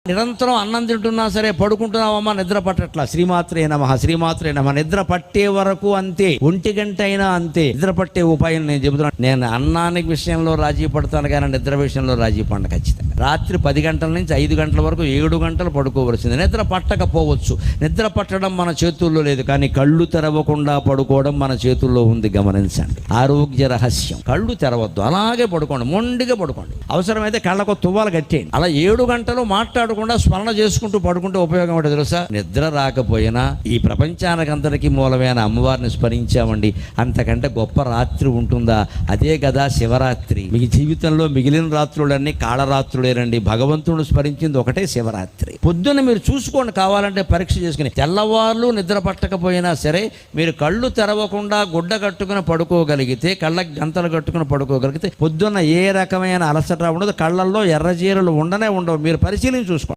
నిరంతరం అన్నం తింటున్నా సరే పడుకుంటున్నావమ్మా, నిద్ర పట్టట్లా, శ్రీమాత్రే నమః శ్రీమాత్రే నమః. నిద్ర పట్టే వరకు అంతే, 1 గంట అయినా అంతే. నిద్ర పట్టే ఉపాయం నేను చెబుతున్నాను. నేను అన్నానికి విషయంలో రాజీ పడతాను కానీ నిద్ర విషయంలో రాజీ పడను ఖచ్చితంగా. రాత్రి 10 గంటల నుంచి 5 గంటల వరకు 7 గంటలు పడుకోవలసింది. నిద్ర పట్టకపోవచ్చు, నిద్ర పట్టడం మన చేతుల్లో లేదు, కానీ కళ్ళు తెరవకుండా పడుకోవడం మన చేతుల్లో ఉంది. గమనించండి, ఆరోగ్య రహస్యం. కళ్ళు తెరవద్దు, అలాగే పడుకోండి, మొండిగా పడుకోండి. అవసరమైతే కళ్ళకు తువ్వాలు కట్టేయండి. అలా 7 గంటలు మాట్లాడకుండా స్మరణ చేసుకుంటూ పడుకుంటే ఉపయోగం ఏంటో తెలుసా? నిద్ర రాకపోయినా ఈ ప్రపంచానికి అంతటికీ మూలమైన అమ్మవారిని స్మరించామండి, అంతకంటే గొప్ప రాత్రి ఉంటుందా? అదే కదా శివరాత్రి. మీ జీవితంలో మిగిలిన రాత్రులన్నీ కాళరాత్రులేనండి. భగవంతుడు స్మరించింది ఒకటే శివరాత్రి. పొద్దున్న మీరు చూసుకోండి, కావాలంటే పరీక్ష చేసుకుని. తెల్లవార్లు నిద్ర పట్టకపోయినా సరే మీరు కళ్ళు తెరవకుండా గుడ్డ కట్టుకుని పడుకోగలిగితే, కళ్ళకి గంతలు కట్టుకుని పడుకోగలిగితే పొద్దున్న ఏ రకమైన అలసట ఉండదు, కళ్ళల్లో ఎర్రజీరలు ఉండనే ఉండవు. మీరు పరిశీలించి చూసుకోండి.